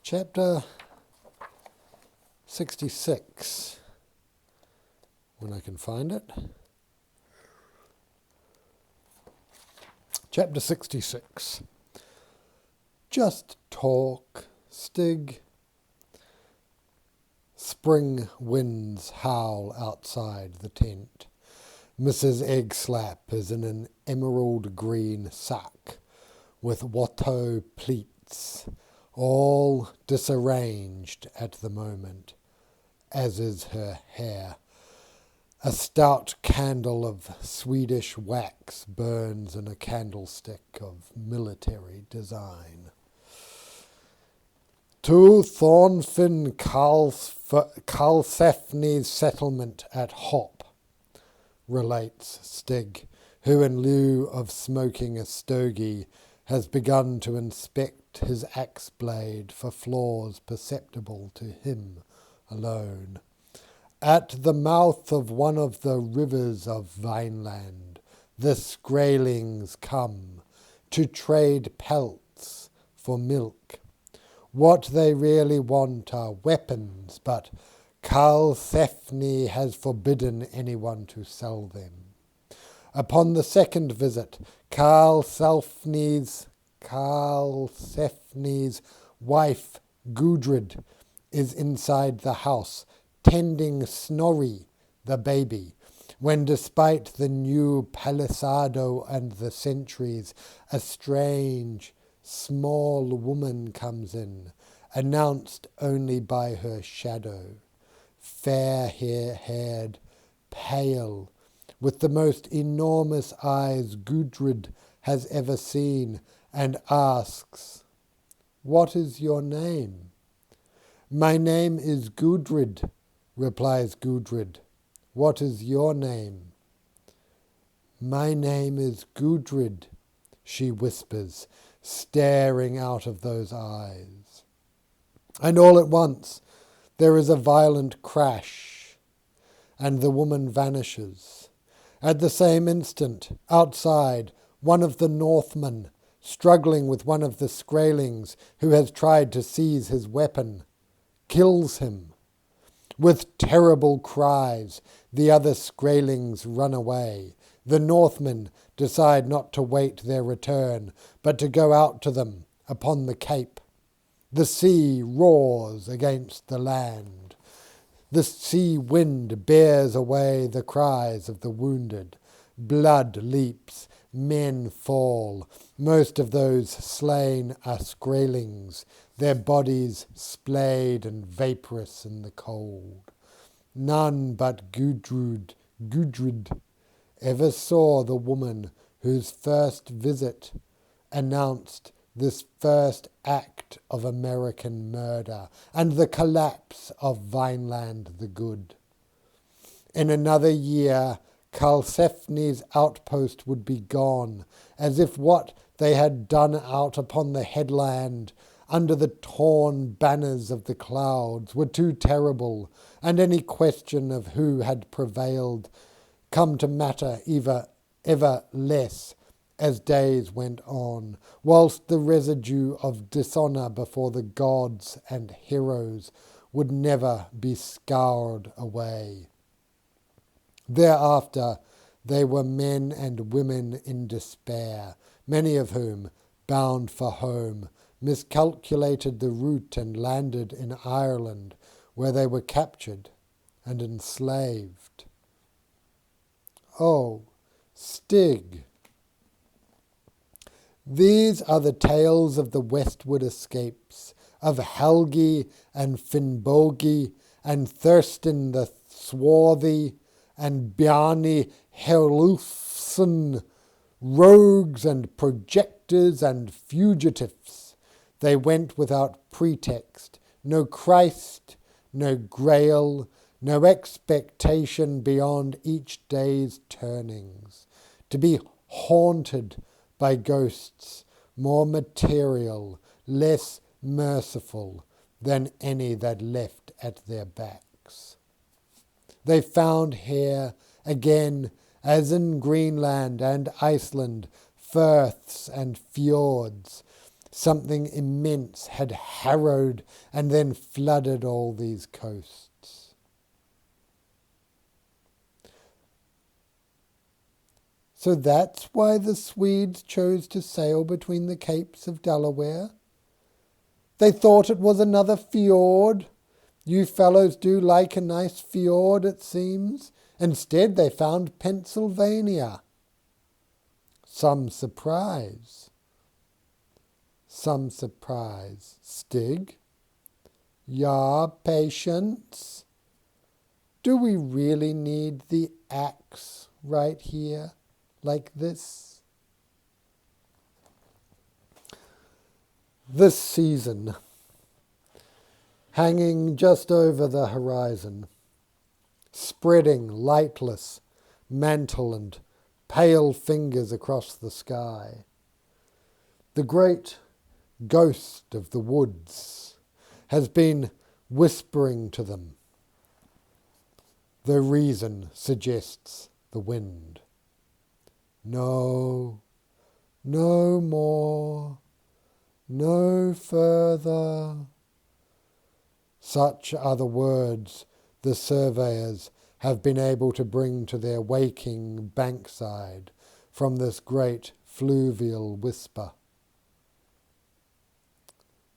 Chapter 66, when I can find it. Chapter 66. Just talk, Stig. Spring winds howl outside the tent. Mrs. Eggslap is in an emerald green sack with Watteau pleats, all disarranged at the moment, as is her hair. A stout candle of Swedish wax burns in a candlestick of military design. To Thornfinn Karlsefni's settlement at Hop, relates Stig, who in lieu of smoking a stogie has begun to inspect his axe blade for flaws perceptible to him alone. At the mouth of one of the rivers of Vineland, the Skraelings come to trade pelts for milk. What they really want are weapons, but Karlsefni has forbidden anyone to sell them. Upon the second visit, Karlsefni's wife, Gudrid, is inside the house, tending Snorri, the baby, when despite the new palisado and the sentries, a strange, small woman comes in, announced only by her shadow, fair-haired, pale, with the most enormous eyes Gudrid has ever seen, and asks, "What is your name?" "My name is Gudrid," replies Gudrid. "What is your name?" "My name is Gudrid," she whispers, staring out of those eyes. And all at once there is a violent crash, and the woman vanishes. At the same instant, outside, one of the Northmen, struggling with one of the Skraelings who has tried to seize his weapon, kills him. With terrible cries, the other Skraelings run away. The Northmen decide not to wait their return, but to go out to them upon the cape. The sea roars against the land. The sea wind bears away the cries of the wounded. Blood leaps, men fall. Most of those slain are Skraelings, their bodies splayed and vaporous in the cold. None but Gudrid ever saw the woman whose first visit announced this first act of American murder and the collapse of Vineland the Good. In another year, Karlsefni's outpost would be gone, as if what they had done out upon the headland under the torn banners of the clouds were too terrible, and any question of who had prevailed come to matter ever less as days went on, whilst the residue of dishonour before the gods and heroes would never be scoured away. Thereafter they were men and women in despair, many of whom, bound for home, miscalculated the route and landed in Ireland, where they were captured and enslaved. Oh, Stig! These are the tales of the westward escapes, of Helgi and Finnbogi and Thurston the Swarthy and Bjarni Herlufsson, rogues and projectors and fugitives. They went without pretext, no Christ, no Grail, no expectation beyond each day's turnings, to be haunted by ghosts more material, less merciful than any that left at their backs. They found here, again, as in Greenland and Iceland, firths and fjords, Something immense had harrowed and then flooded all these coasts. So that's why the Swedes chose to sail between the capes of Delaware? They thought it was another fjord. You fellows do like a nice fjord, it seems. Instead, they found Pennsylvania. Some surprise. Some surprise. Stig? Ja, patience. Do we really need the axe right here, like this? This season, hanging just over the horizon, spreading lightless mantle and pale fingers across the sky, the great ghost of the woods has been whispering to them, though reason suggests the wind. No, no more, no further. Such are the words the surveyors have been able to bring to their waking bankside from this great fluvial whisper.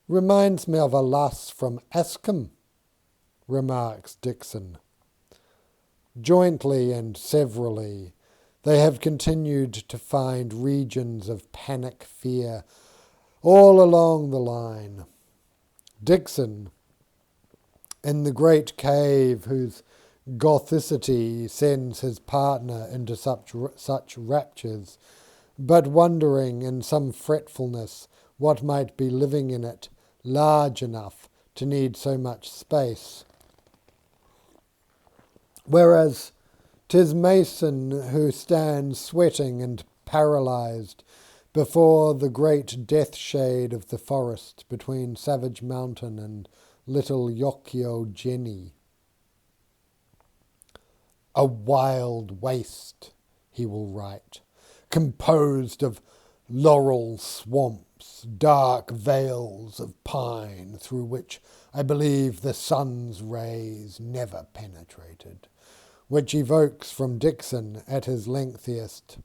Reminds me of a lass from Escombe, remarks Dixon. Jointly and severally, they have continued to find regions of panic fear all along the line. Dixon, in the great cave whose gothicity sends his partner into such raptures, but wondering in some fretfulness what might be living in it large enough to need so much space. Whereas 'tis Mason who stands sweating and paralysed before the great death shade of the forest between Savage Mountain and Little Yokio Jenny. A wild waste, he will write, composed of laurel swamps, dark vales of pine through which I believe the sun's rays never penetrated, which evokes from Dixon at his lengthiest,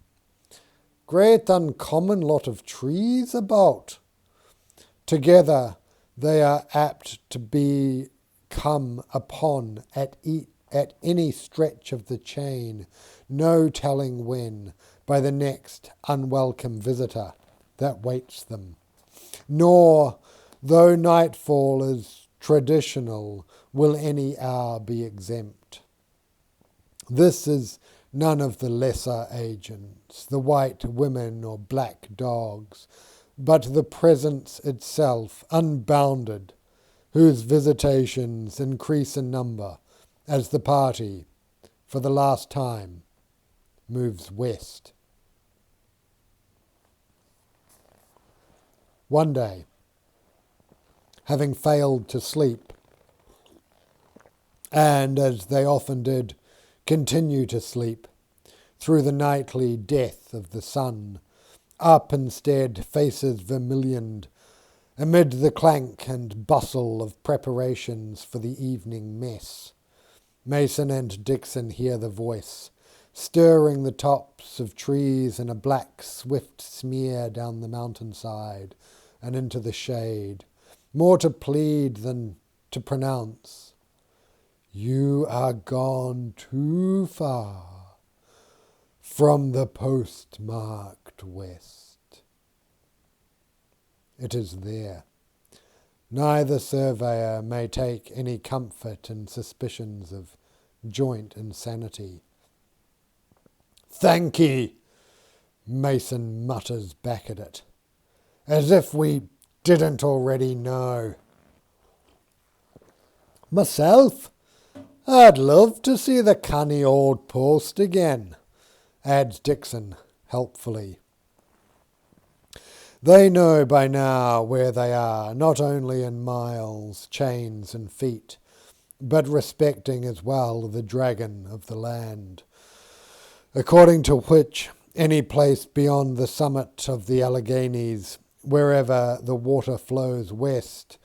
great uncommon lot of trees about. Together they are apt to be come upon at any stretch of the chain, no telling when, by the next unwelcome visitor that waits them. Nor, though nightfall is traditional, will any hour be exempt. This is none of the lesser agents, the white women or black dogs, but the presence itself, unbounded, whose visitations increase in number as the party, for the last time, moves west. One day, having failed to sleep, and as they often did, continue to sleep, through the nightly death of the sun, up instead faces vermillioned, amid the clank and bustle of preparations for the evening mess. Mason and Dixon hear the voice, stirring the tops of trees in a black, swift smear down the mountainside and into the shade, more to plead than to pronounce. You are gone too far from the postmarked west. It is there. Neither surveyor may take any comfort in suspicions of joint insanity. Thank ye, Mason mutters back at it, as if we didn't already know. Myself, I'd love to see the canny old post again, adds Dixon helpfully. They know by now where they are, not only in miles, chains and feet, but respecting as well the dragon of the land, according to which any place beyond the summit of the Alleghenies wherever the water flows west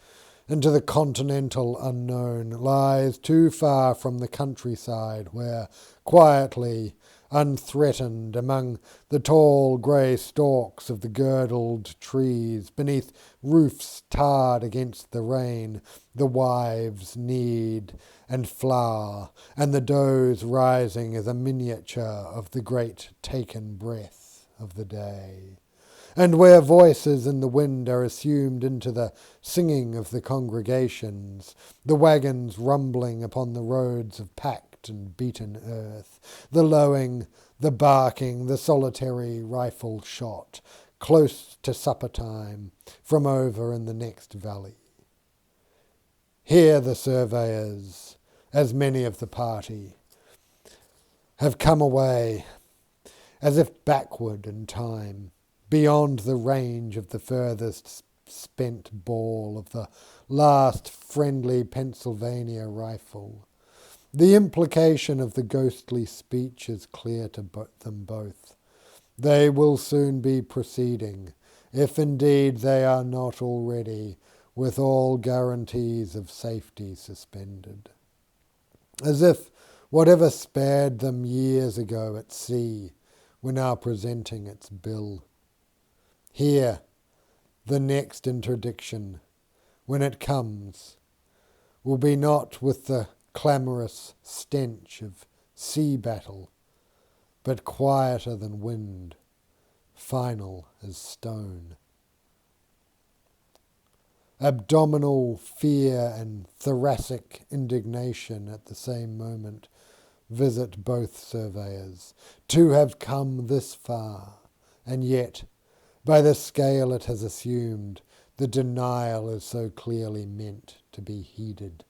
into the continental unknown, lies too far from the countryside where, quietly, unthreatened among the tall grey stalks of the girdled trees, beneath roofs tarred against the rain, the wives knead and flour, and the does rising as a miniature of the great taken breath of the day. And where voices in the wind are assumed into the singing of the congregations, the wagons rumbling upon the roads of packed and beaten earth, the lowing, the barking, the solitary rifle shot, close to supper time, from over in the next valley. Here the surveyors, as many of the party, have come away, as if backward in time, beyond the range of the furthest spent ball of the last friendly Pennsylvania rifle. The implication of the ghostly speech is clear to them both. They will soon be proceeding, if indeed they are not already, with all guarantees of safety suspended. As if whatever spared them years ago at sea were now presenting its bill. Here, the next interdiction, when it comes, will be not with the clamorous stench of sea battle, but quieter than wind, final as stone. Abdominal fear and thoracic indignation at the same moment visit both surveyors. To have come this far, and yet, by the scale it has assumed, the denial is so clearly meant to be heeded.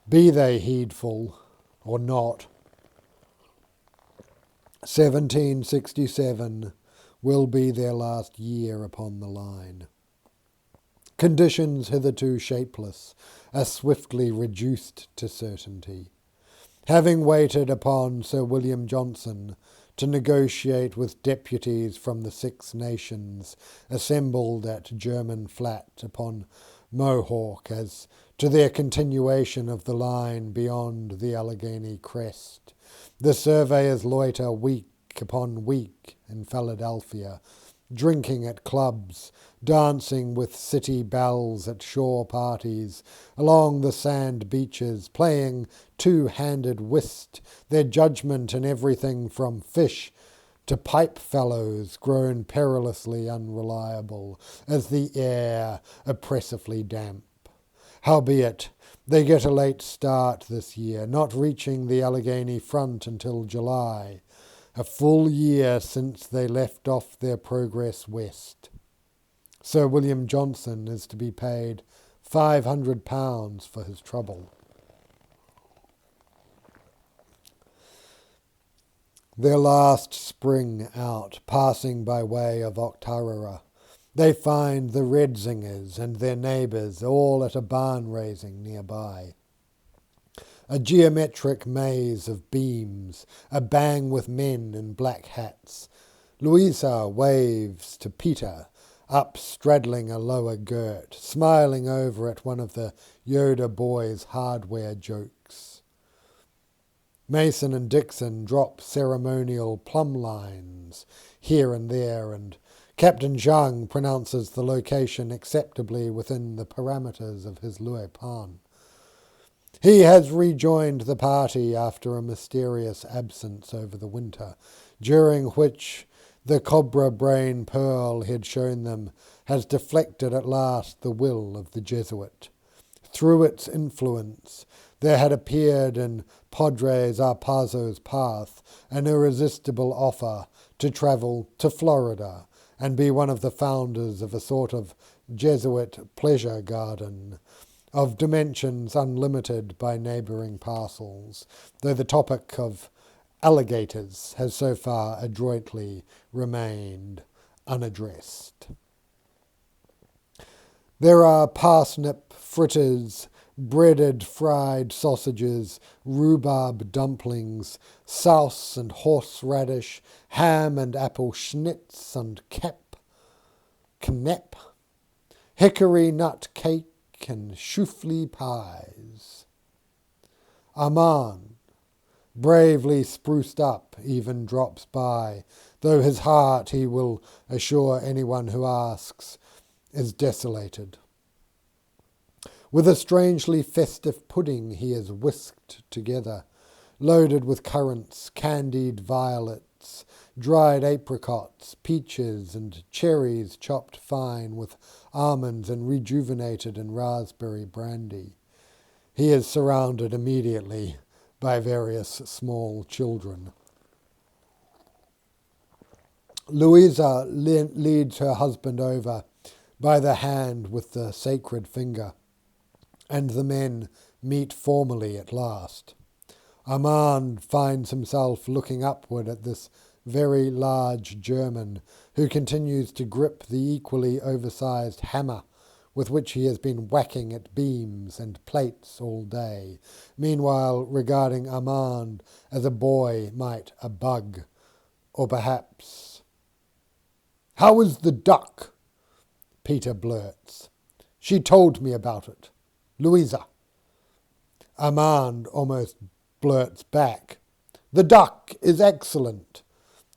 Be they heedful or not, 1767 will be their last year upon the line. Conditions hitherto shapeless are swiftly reduced to certainty. Having waited upon Sir William Johnson to negotiate with deputies from the Six Nations assembled at German Flat upon Mohawk as to their continuation of the line beyond the Allegheny crest, the surveyors loiter week upon week in Philadelphia, drinking at clubs, dancing with city belles at shore parties, along the sand beaches, playing two-handed whist, their judgment in everything from fish to pipe fellows grown perilously unreliable, as the air oppressively damp. Howbeit, they get a late start this year, not reaching the Allegheny front until July, a full year since they left off their progress west. Sir William Johnson is to be paid £500 for his trouble. Their last spring out, passing by way of Octarara, they find the Redzingers and their neighbours all at a barn raising nearby. A geometric maze of beams, a bang with men in black hats. Louisa waves to Peter, up straddling a lower girt, smiling over at one of the Yoda boys' hardware jokes. Mason and Dixon drop ceremonial plumb lines here and there, and Captain Zhang pronounces the location acceptably within the parameters of his Luopan. He has rejoined the party after a mysterious absence over the winter, during which the cobra brain pearl he had shown them has deflected at last the will of the Jesuit. Through its influence, there had appeared in Padre Zarpazo's path an irresistible offer to travel to Florida and be one of the founders of a sort of Jesuit pleasure garden, of dimensions unlimited by neighbouring parcels, though the topic of alligators has so far adroitly remained unaddressed. There are parsnip fritters breaded fried sausages, rhubarb dumplings, souse and horseradish, ham and apple schnitz and knepp, hickory nut cake and choufli pies. Armand, bravely spruced up, even drops by, though his heart, he will assure anyone who asks, is desolated. With a strangely festive pudding he is whisked together, loaded with currants, candied violets, dried apricots, peaches, and cherries chopped fine with almonds and rejuvenated in raspberry brandy. He is surrounded immediately by various small children. Louisa leads her husband over by the hand with the sacred finger, and the men meet formally at last. Armand finds himself looking upward at this very large German, who continues to grip the equally oversized hammer with which he has been whacking at beams and plates all day, meanwhile regarding Armand as a boy might a bug, or perhaps... "How is the duck?" Peter blurts. "She told me about it. Louisa." Armand almost blurts back, "The duck is excellent,"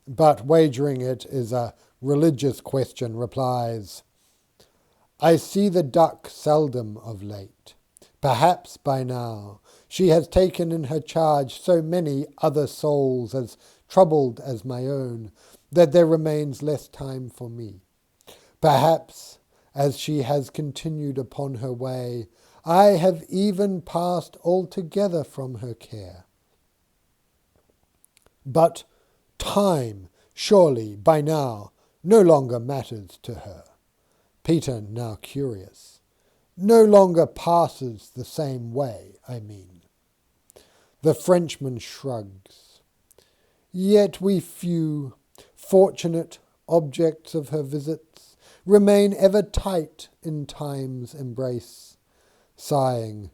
but wagering it is a religious question, replies, "I see the duck seldom of late. Perhaps by now she has taken in her charge so many other souls as troubled as my own, that there remains less time for me. Perhaps, as she has continued upon her way, I have even passed altogether from her care. But time, surely, by now, no longer matters to her." Peter, now curious. "No longer passes the same way, I mean." The Frenchman shrugs. "Yet we few, fortunate objects of her visits, remain ever tight in time's embrace," sighing,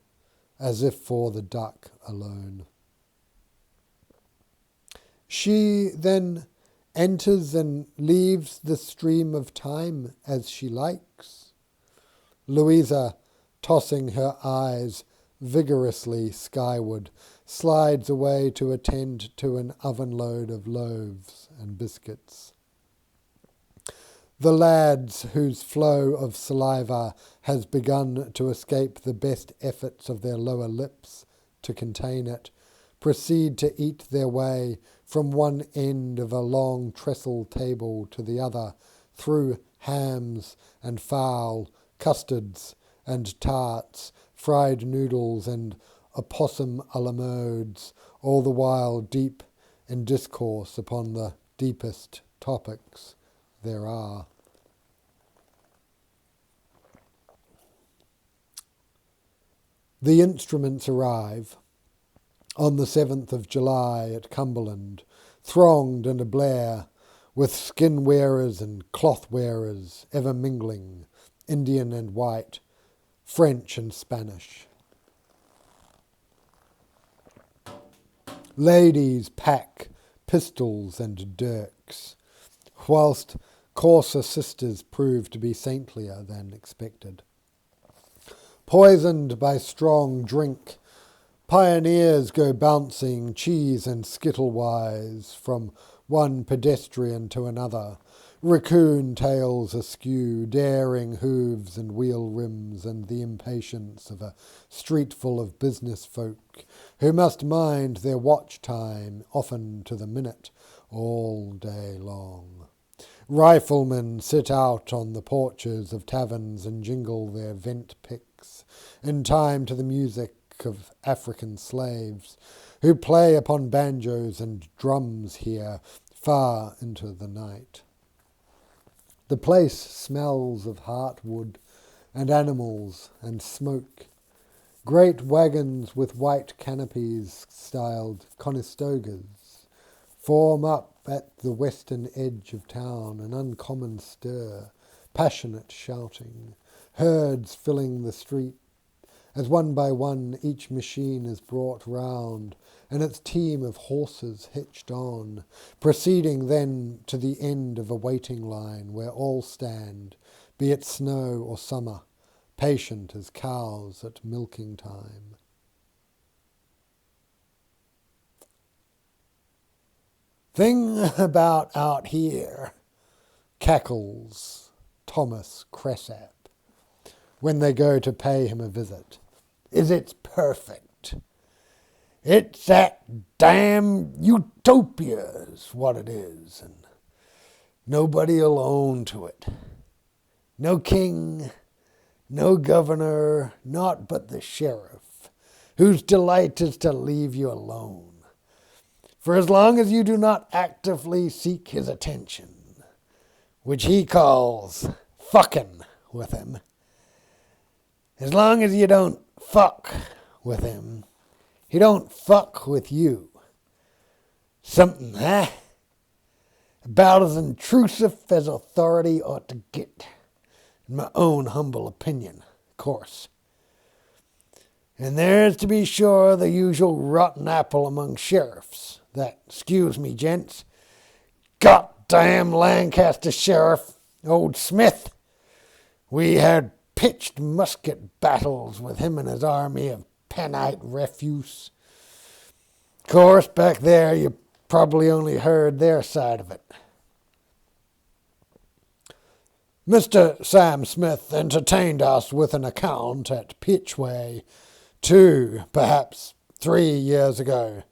as if for the duck alone. She then enters and leaves the stream of time as she likes. Louisa, tossing her eyes vigorously skyward, slides away to attend to an oven-load of loaves and biscuits. The lads, whose flow of saliva has begun to escape the best efforts of their lower lips to contain it, proceed to eat their way from one end of a long trestle table to the other, through hams and fowl, custards and tarts, fried noodles and opossum a la modes, all the while deep in discourse upon the deepest topics there are. The instruments arrive on the 7th of July at Cumberland, thronged and ablare, with skin wearers and cloth wearers ever mingling, Indian and white, French and Spanish. Ladies pack pistols and dirks, whilst coarser sisters prove to be saintlier than expected. Poisoned by strong drink, pioneers go bouncing cheese and skittle-wise from one pedestrian to another, raccoon tails askew, daring hooves and wheel rims, and the impatience of a street full of business folk who must mind their watch time, often to the minute, all day long. Riflemen sit out on the porches of taverns and jingle their vent picks in time to the music of African slaves, who play upon banjos and drums here far into the night. The place smells of heartwood and animals and smoke. Great wagons with white canopies styled conestogas form up at the western edge of town, an uncommon stir, passionate shouting, herds filling the street, as one by one each machine is brought round, and its team of horses hitched on, proceeding then to the end of a waiting line where all stand, be it snow or summer, patient as cows at milking time. Thing about out here, cackles Thomas Cressap when they go to pay him a visit, is it's perfect. It's that damn utopia's what it is, and nobody'll own to it. No king, no governor, naught but the sheriff, whose delight is to leave you alone, for as long as you do not actively seek his attention, which he calls fucking with him, as long as you don't fuck with him, he don't fuck with you. Something, huh? About as intrusive as authority ought to get, in my own humble opinion, of course. And there's, to be sure, the usual rotten apple among sheriffs, that, excuse me, gents, goddamn Lancaster sheriff, old Smith. We had pitched musket battles with him and his army of Pennite refuse. Of course, back there you probably only heard their side of it. Mr. Sam Smith entertained us with an account at Pitchway 2, perhaps 3 years ago.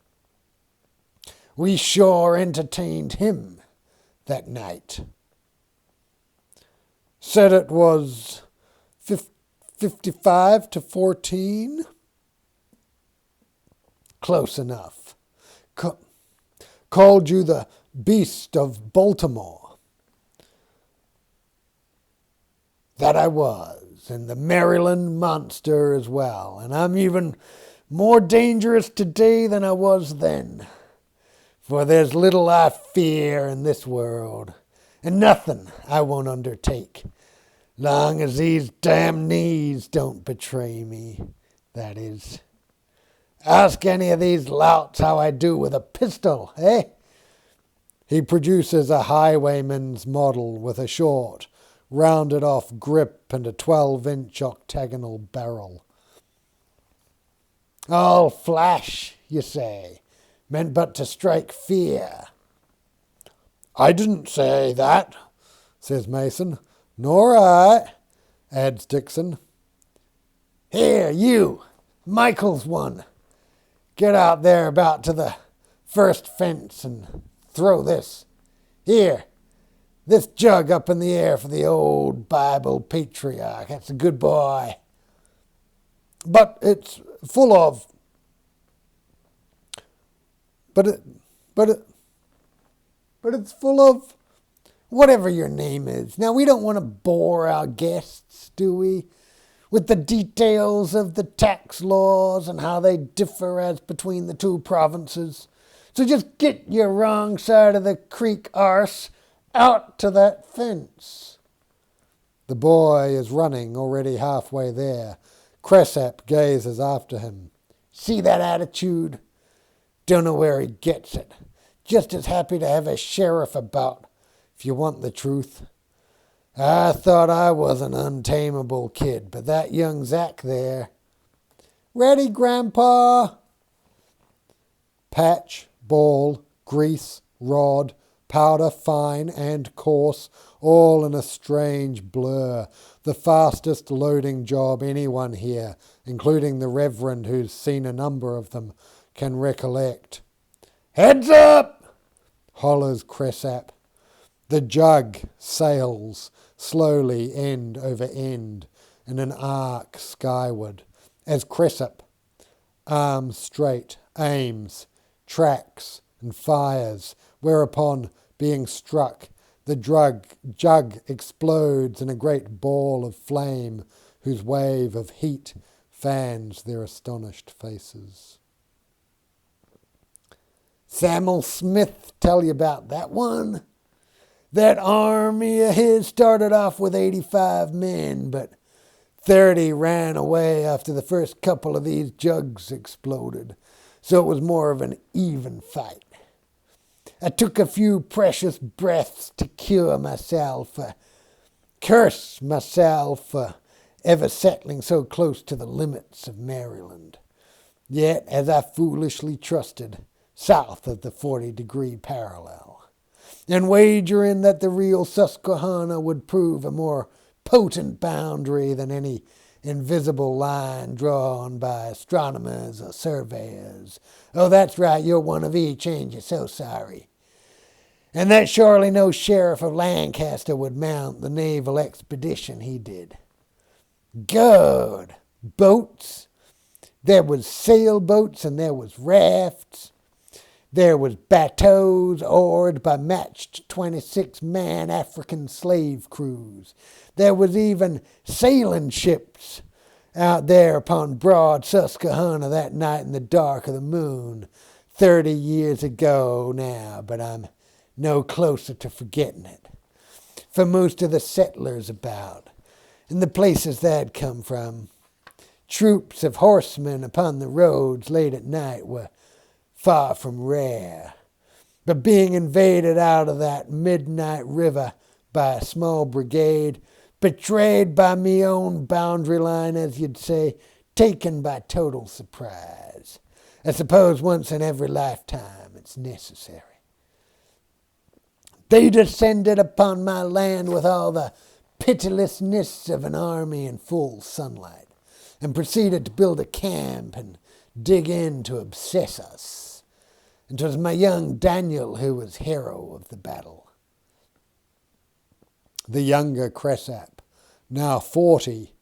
We sure entertained him that night. Said it was 55 to 14. Close enough. Called you the Beast of Baltimore. That I was, and the Maryland Monster as well, and I'm even more dangerous today than I was then. For there's little I fear in this world, and nothing I won't undertake, long as these damn knees don't betray me, that is. Ask any of these louts how I do with a pistol, eh? He produces a highwayman's model with a short, rounded-off grip and a 12-inch octagonal barrel. All flash, you say, meant but to strike fear. I didn't say that, says Mason. Nor I, adds Dixon. Here, you, Michael's one. Get out there about to the first fence and throw this. Here, this jug up in the air for the old Bible patriarch. That's a good boy. But it's full of... But it's full of whatever your name is. Now, we don't want to bore our guests, do we? With the details of the tax laws and how they differ as between the two provinces. So just get your wrong side of the creek arse out to that fence. The boy is running, already halfway there. Cressap gazes after him. See that attitude? Don't know where he gets it. Just as happy to have a sheriff about, if you want the truth. I thought I was an untamable kid, but that young Zack there... Ready, Grandpa? Patch, ball, grease, rod, powder fine and coarse, all in a strange blur. The fastest loading job anyone here, including the Reverend who's seen a number of them, can recollect. Heads up! Hollers Cressap. The jug sails slowly end over end in an arc skyward as Cressap, arms straight, aims, tracks and fires, whereupon, being struck, the jug explodes in a great ball of flame whose wave of heat fans their astonished faces. Samuel Smith tell you about that one? That army of his started off with 85 men, but 30 ran away after the first couple of these jugs exploded, so it was more of an even fight. I took a few precious breaths to cure myself, curse myself for ever settling so close to the limits of Maryland. Yet, as I foolishly trusted, south of the 40-degree parallel, and wagering that the real Susquehanna would prove a more potent boundary than any invisible line drawn by astronomers or surveyors. Oh, that's right, you're one of each, ain't you? So sorry. And that surely no sheriff of Lancaster would mount the naval expedition he did. Good. Boats. There was sailboats and there was rafts. There was bateaux oared by matched 26-man African slave crews. There was even sailing ships out there upon broad Susquehanna that night in the dark of the moon, 30 years ago now, but I'm no closer to forgetting it. For most of the settlers about, and the places they'd come from, troops of horsemen upon the roads late at night were far from rare. But being invaded out of that midnight river by a small brigade, betrayed by me own boundary line, as you'd say, taken by total surprise. I suppose once in every lifetime it's necessary. They descended upon my land with all the pitilessness of an army in full sunlight, and proceeded to build a camp and dig in to obsess us. And 'twas my young Daniel who was hero of the battle. The younger Cressap, now 40,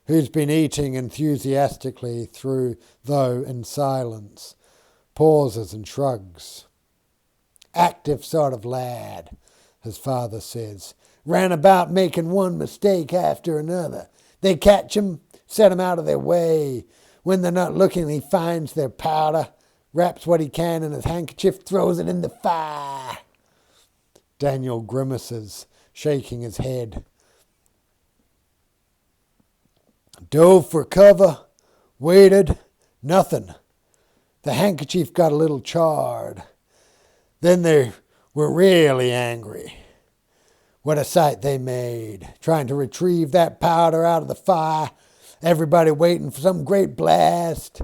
who's been eating enthusiastically through, though in silence, pauses and shrugs. Active sort of lad, his father says. Ran about making one mistake after another. They catch him, set him out of their way. When they're not looking, he finds their powder, wraps what he can in his handkerchief, throws it in the fire. Daniel grimaces, shaking his head. Dove for cover, waited, nothing. The handkerchief got a little charred. Then they were really angry. What a sight they made, trying to retrieve that powder out of the fire, everybody waiting for some great blast.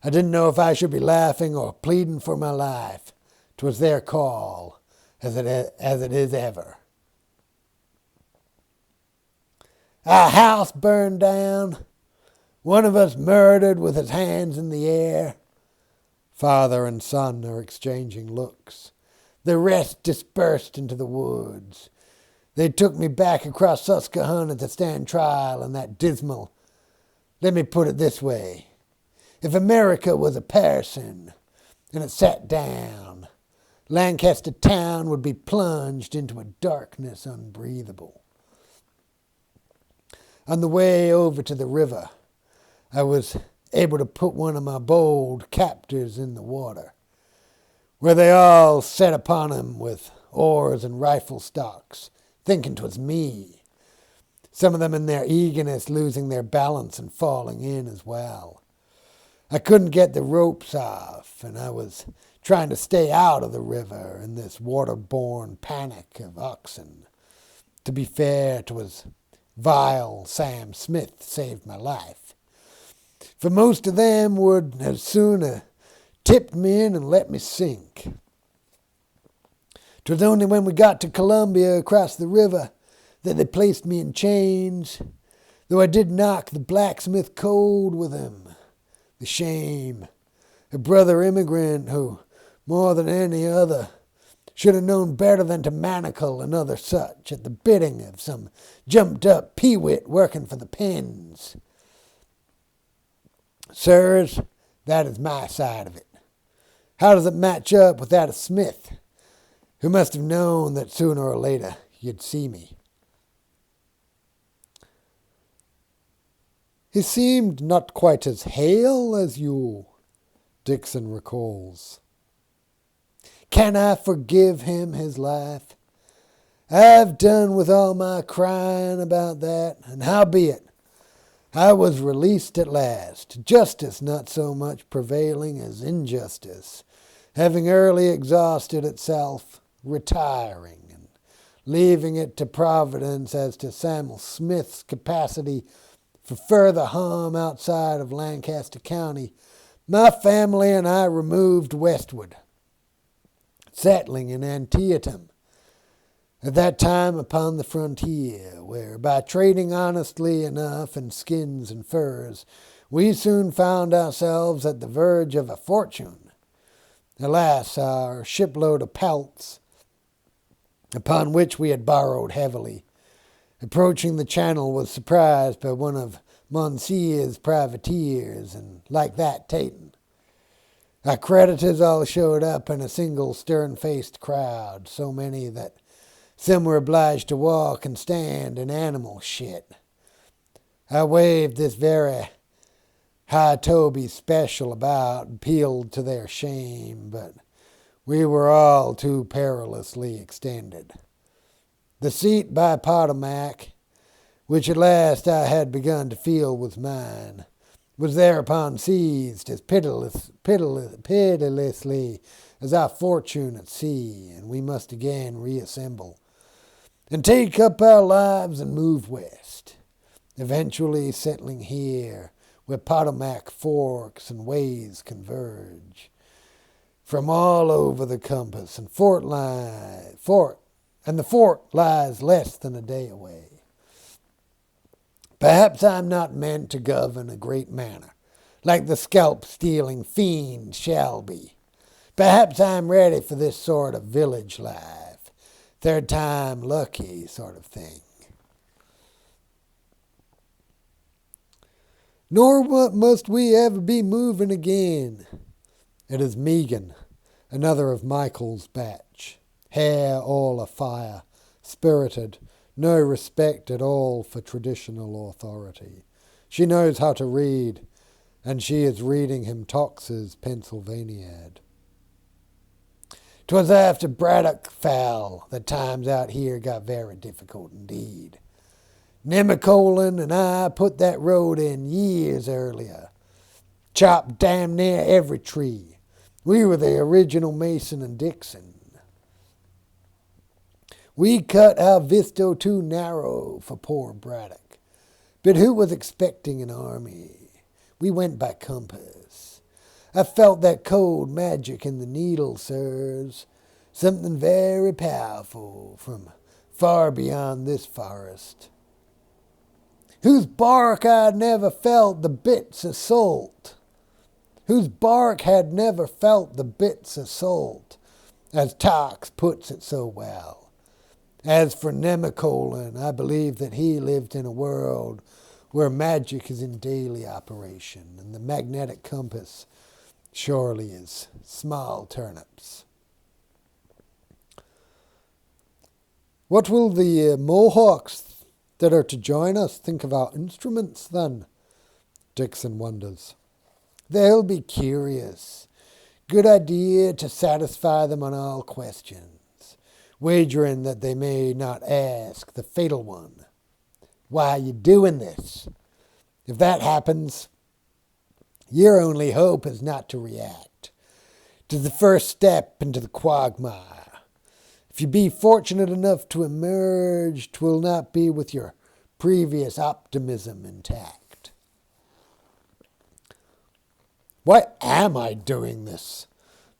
I didn't know if I should be laughing or pleading for my life. 'Twas their call, as it is ever. Our house burned down. One of us murdered with his hands in the air. Father and son are exchanging looks. The rest dispersed into the woods. They took me back across Susquehanna to stand trial in that dismal... Let me put it this way. If America was a person and it sat down, Lancaster town would be plunged into a darkness unbreathable. On the way over to the river, I was able to put one of my bold captors in the water, where they all set upon him with oars and rifle stocks, thinking 'twas me. Some of them in their eagerness losing their balance and falling in as well. I couldn't get the ropes off, and I was trying to stay out of the river in this water-borne panic of oxen. To be fair, 'twas vile Sam Smith saved my life. For most of them would as soon tipped me in and let me sink. 'Twas only when we got to Columbia across the river that they placed me in chains, though I did knock the blacksmith cold with him. The shame. A brother immigrant who, more than any other, should have known better than to manacle another such at the bidding of some jumped-up peewit working for the pens. Sirs, that is my side of it. How does it match up with that of Smith, who must have known that sooner or later you'd see me? He seemed not quite as hale as you, Dixon recalls. Can I forgive him his life? I've done with all my crying about that, and howbeit, I was released at last, justice not so much prevailing as injustice, having early exhausted itself, retiring, and leaving it to Providence as to Samuel Smith's capacity for further harm outside of Lancaster County. My family and I removed westward, settling in Antietam, at that time upon the frontier, where by trading honestly enough in skins and furs, we soon found ourselves at the verge of a fortune. Alas, our shipload of pelts, upon which we had borrowed heavily, approaching the channel, was surprised by one of Monsieur's privateers, and like that taken. Our creditors all showed up in a single stern-faced crowd, so many that some were obliged to walk and stand in animal shit. I waved this very high Toby special about and appealed to their shame, but we were all too perilously extended. The seat by Potomac, which at last I had begun to feel was mine, was thereupon seized as pitilessly as our fortune at sea, and we must again reassemble and take up our lives and move west, eventually settling here where Potomac forks and ways converge from all over the compass, and the fort lies less than a day away. Perhaps I'm not meant to govern a great manor, like the scalp-stealing fiend shall be. Perhaps I'm ready for this sort of village life, third time lucky sort of thing. Nor must we ever be moving again. It is Megan, another of Michael's batch, hair all afire, spirited, no respect at all for traditional authority. She knows how to read, and she is reading him Tox's Pennsylvaniad. 'Twas after Braddock fell that times out here got very difficult indeed. Nemacolin and I put that road in years earlier. Chopped damn near every tree. We were the original Mason and Dixon. We cut our visto too narrow for poor Braddock. But who was expecting an army? We went by compass. I felt that cold magic in the needle, sirs. Something very powerful from far beyond this forest. Whose bark I'd never felt the bits of salt. Whose bark had never felt the bits of salt, as Tox puts it so well. As for Nemacolin, I believe that he lived in a world where magic is in daily operation, and the magnetic compass surely is small turnips. What will the Mohawks that are to join us think of our instruments, then? Dixon wonders. They'll be curious. Good idea to satisfy them on all questions, wagering that they may not ask the fatal one. Why are you doing this? If that happens, your only hope is not to react. 'Tis the first step into the quagmire. If you be fortunate enough to emerge, 'twill not be with your previous optimism intact. Why am I doing this?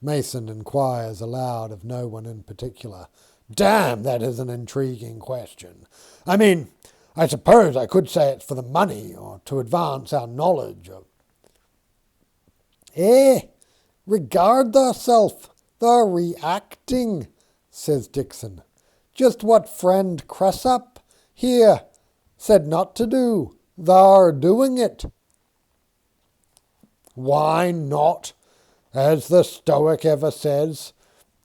Mason inquires aloud of no one in particular. Damn, that is an intriguing question. I mean, I suppose I could say it's for the money, or to advance our knowledge of... Regard thyself, thou reacting, says Dixon. Just what friend Cressup here said not to do, thou're doing it. Why not? As the Stoic ever says,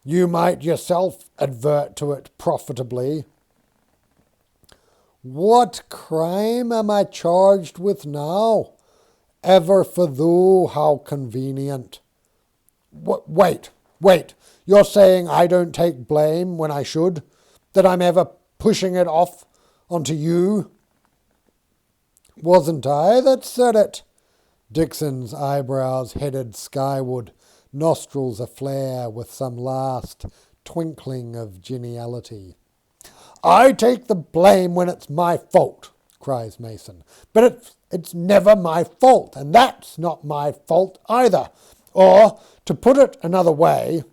you might yourself advert to it profitably. What crime am I charged with now? Ever for thou, how convenient. Wait. You're saying I don't take blame when I should? That I'm ever pushing it off onto you? Wasn't I that said it? Dixon's eyebrows headed skyward, nostrils aflare with some last twinkling of geniality. I take the blame when it's my fault, cries Mason. But it's never my fault, and that's not my fault either. Or, to put it another way,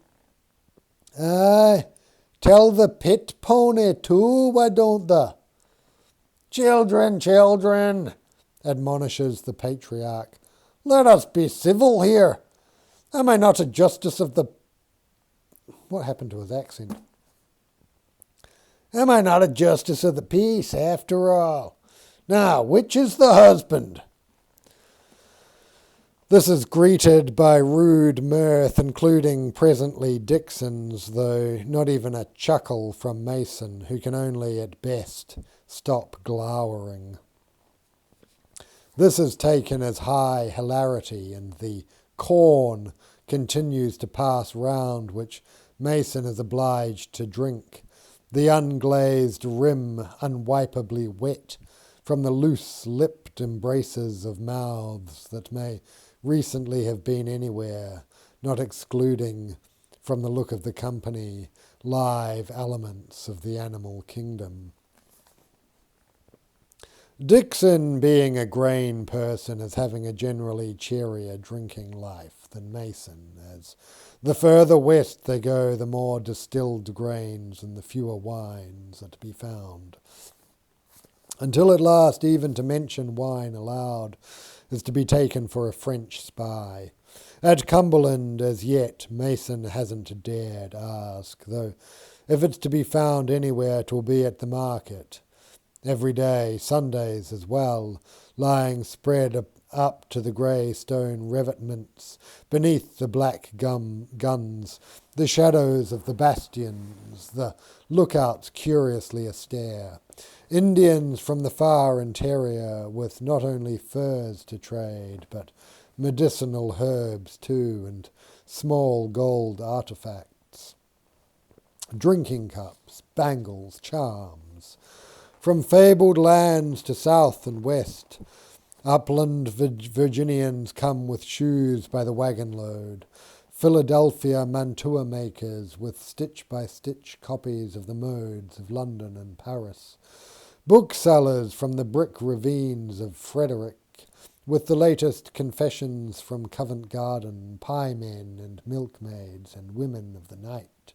aye, tell the pit pony too, why don't the? Children, children, admonishes the patriarch, let us be civil here. Am I not a justice of the... What happened to his accent? Am I not a justice of the peace, after all? Now, which is the husband? This is greeted by rude mirth, including presently Dixon's, though not even a chuckle from Mason, who can only at best stop glowering. This is taken as high hilarity, and the corn continues to pass round, which Mason is obliged to drink, the unglazed rim unwipeably wet from the loose-lipped embraces of mouths that may recently have been anywhere, not excluding, from the look of the company, live elements of the animal kingdom. Dixon, being a grain person, is having a generally cheerier drinking life than Mason, as the further west they go, the more distilled grains and the fewer wines are to be found. Until at last even to mention wine aloud is to be taken for a French spy. At Cumberland, as yet, Mason hasn't dared ask, though if it's to be found anywhere, 'twill be at the market. Every day, Sundays as well, lying spread up to the grey stone revetments, beneath the black guns, the shadows of the bastions, the lookouts curiously astare. Indians from the far interior, with not only furs to trade, but medicinal herbs too, and small gold artefacts. Drinking cups, bangles, charms. From fabled lands to south and west, upland Virginians come with shoes by the wagon load. Philadelphia mantua makers with stitch-by-stitch copies of the modes of London and Paris. Booksellers from the brick ravines of Frederick, with the latest confessions from Covent Garden, piemen and milkmaids and women of the night.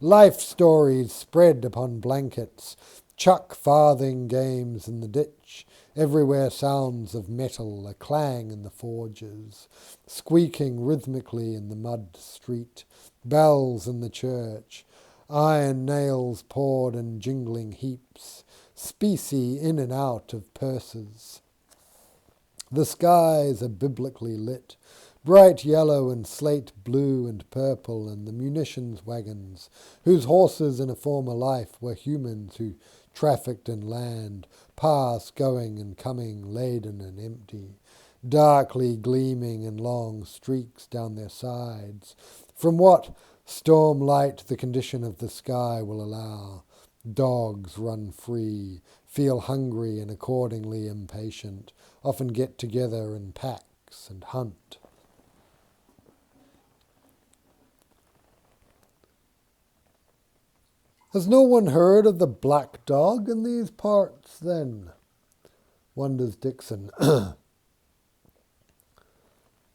Life stories spread upon blankets, chuck farthing games in the ditch, everywhere sounds of metal, a clang in the forges, squeaking rhythmically in the mud street, bells in the church, iron nails poured in jingling heaps, specie in and out of purses. The skies are biblically lit, bright yellow and slate blue and purple, and the munitions wagons, whose horses in a former life were humans who trafficked in land, pass going and coming, laden and empty, darkly gleaming in long streaks down their sides, from what storm light the condition of the sky will allow. Dogs run free, feel hungry and accordingly impatient, often get together in packs and hunt. Has no one heard of the black dog in these parts, then? Wonders Dixon. The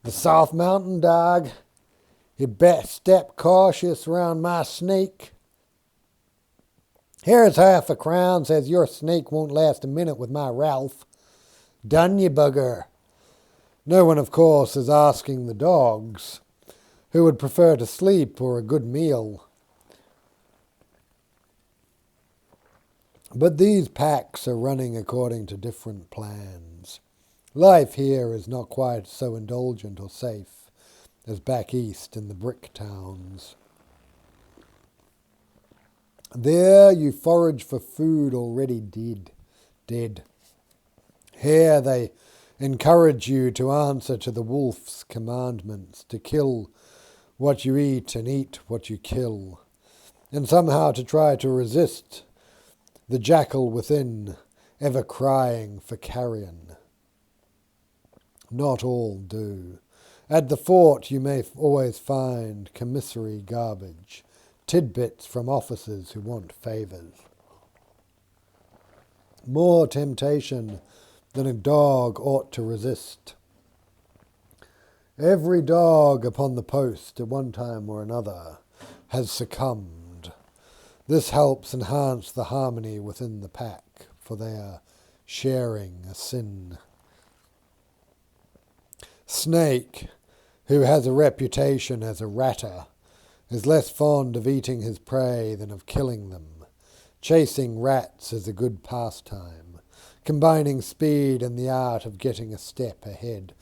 South Mountain dog. You best step cautious round my snake. Here's £50, says your snake won't last a minute with my Ralph. Done you, bugger. No one, of course, is asking the dogs, who would prefer to sleep or a good meal. But these packs are running according to different plans. Life here is not quite so indulgent or safe as back east in the brick towns. There you forage for food already dead. Here they encourage you to answer to the wolf's commandments, to kill what you eat and eat what you kill, and somehow to try to resist the jackal within, ever crying for carrion. Not all do. At the fort you may always find commissary garbage, tidbits from officers who want favours. More temptation than a dog ought to resist. Every dog upon the post at one time or another has succumbed. This helps enhance the harmony within the pack, for they are sharing a sin. Snake, who has a reputation as a ratter, is less fond of eating his prey than of killing them. Chasing rats is a good pastime, combining speed and the art of getting a step ahead,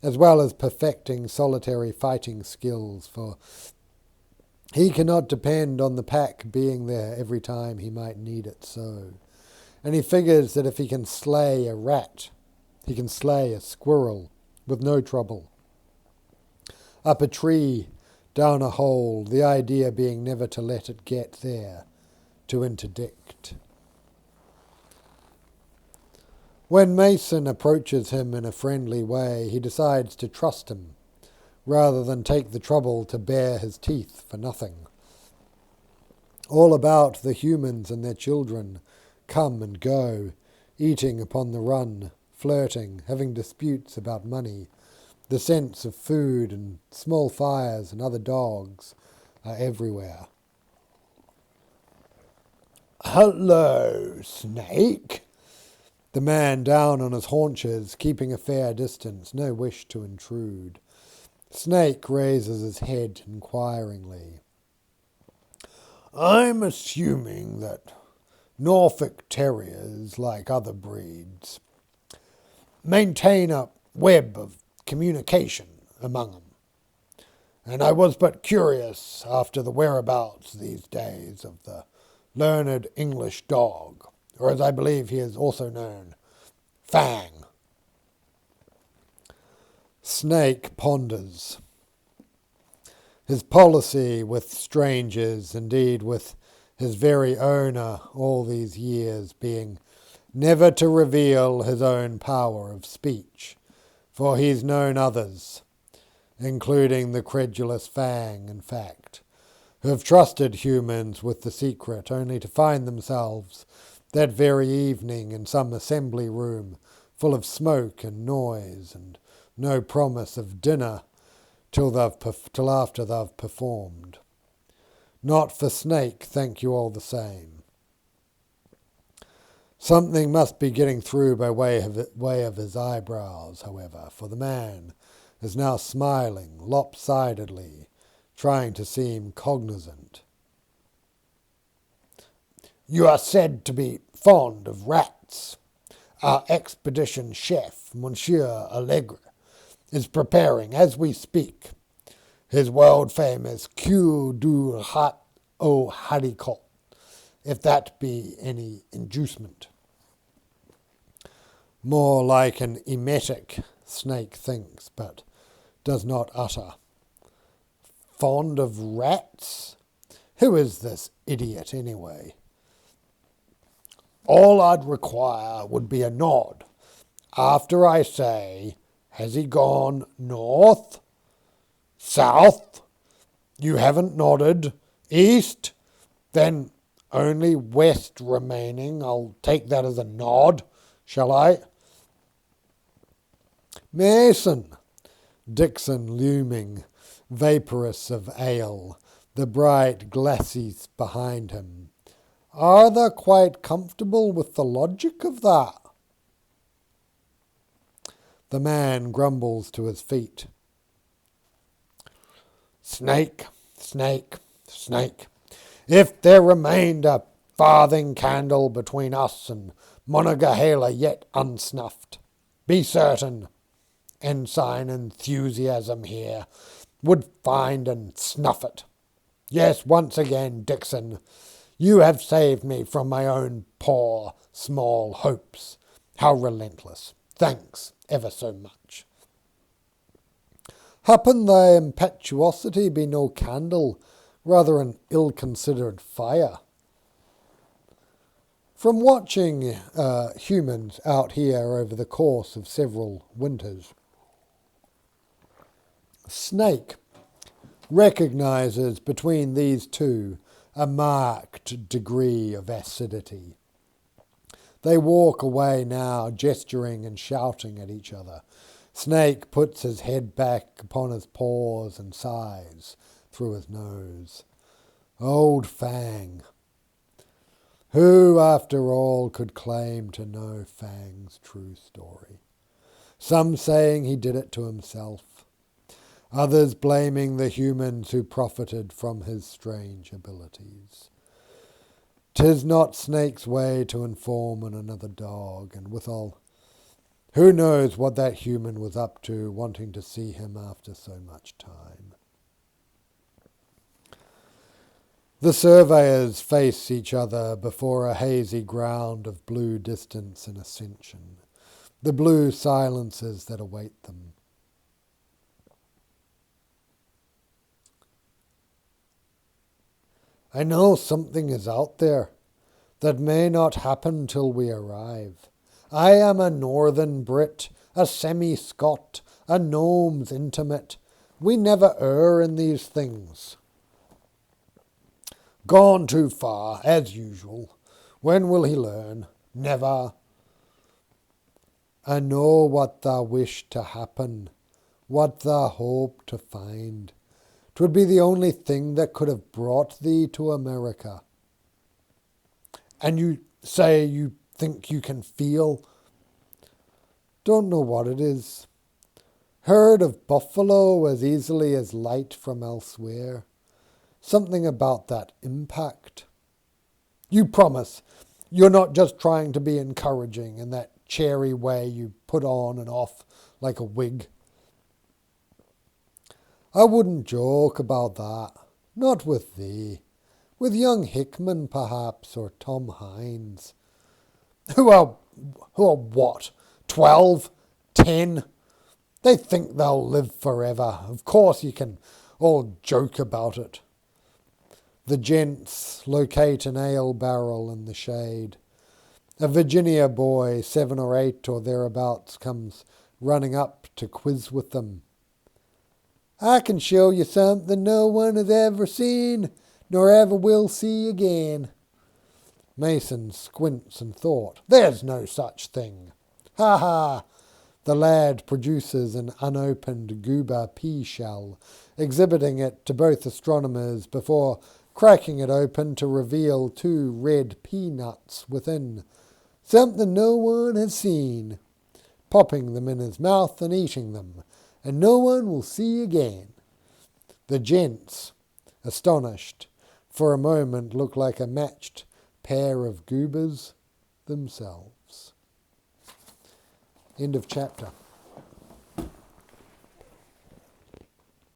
as well as perfecting solitary fighting skills, for he cannot depend on the pack being there every time he might need it so. And he figures that if he can slay a rat, he can slay a squirrel with no trouble. Up a tree, down a hole, the idea being never to let it get there, to interdict. When Mason approaches him in a friendly way, he decides to trust him, rather than take the trouble to bare his teeth for nothing. All about the humans and their children come and go, eating upon the run, flirting, having disputes about money. The scents of food and small fires and other dogs are everywhere. "Hello, Snake." The man down on his haunches, keeping a fair distance, no wish to intrude. Snake raises his head inquiringly. "I'm assuming that Norfolk Terriers, like other breeds, maintain a web of communication among them, and I was but curious after the whereabouts these days of the learned English dog, or as I believe he is also known, Fang." Snake ponders. His policy with strangers, indeed with his very owner all these years, being never to reveal his own power of speech, for he's known others, including the credulous Fang, in fact, who have trusted humans with the secret only to find themselves that very evening in some assembly room full of smoke and noise and no promise of dinner till after they've performed. Not for Snake, thank you all the same. Something must be getting through by way of his eyebrows, however, for the man is now smiling lopsidedly, trying to seem cognizant. "You are said to be fond of rats. Our expedition chef, Monsieur Allegre, is preparing, as we speak, his world-famous Queue du Rat au Haricot, if that be any inducement." More like an emetic, Snake thinks, but does not utter. Fond of rats? Who is this idiot, anyway? "All I'd require would be a nod, after I say, 'Has he gone north? South? You haven't nodded. East? Then only west remaining. I'll take that as a nod, shall I?" "Mason!" Dixon looming, vaporous of ale, the bright glacis behind him. "Are they quite comfortable with the logic of that?" The man grumbles to his feet. "Snake, Snake, Snake, if there remained a farthing candle between us and Monongahela yet unsnuffed, be certain ensign enthusiasm here would find and snuff it. Yes, once again, Dixon, you have saved me from my own poor, small hopes. How relentless. Thanks ever so much." "Happen thy impetuosity be no candle, rather an ill-considered fire." From watching humans out here over the course of several winters, Snake recognizes between these two a marked degree of acidity. They walk away now, gesturing and shouting at each other. Snake puts his head back upon his paws and sighs through his nose. Old Fang. Who, after all, could claim to know Fang's true story? Some saying he did it to himself, others blaming the humans who profited from his strange abilities. 'Tis not Snake's way to inform on another dog, and withal, who knows what that human was up to, wanting to see him after so much time. The surveyors face each other before a hazy ground of blue distance and ascension, the blue silences that await them. I know something is out there that may not happen till we arrive. I am a northern Brit, a semi-Scot, a gnome's intimate. We never err in these things. Gone too far, as usual. When will he learn? Never. I know what thou wish to happen, what thou hope to find. 'Twould be the only thing that could have brought thee to America. And you say you think you can feel? Don't know what it is. Heard of buffalo as easily as light from elsewhere. Something about that impact. You promise you're not just trying to be encouraging in that cherry way you put on and off like a wig. I wouldn't joke about that. Not with thee. With young Hickman, perhaps, or Tom Hines. Who are what? 12? 10? They think they'll live forever. Of course you can all joke about it. The gents locate an ale barrel in the shade. A Virginia boy, 7 or 8 or thereabouts, comes running up to quiz with them. I can show you something no one has ever seen, nor ever will see again. Mason squints and thought, there's no such thing. Ha ha! The lad produces an unopened goober pea shell, exhibiting it to both astronomers before cracking it open to reveal 2 red peanuts within. Something no one has seen. Popping them in his mouth and eating them, and no one will see again. The gents, astonished, for a moment look like a matched pair of goobers themselves. End of chapter.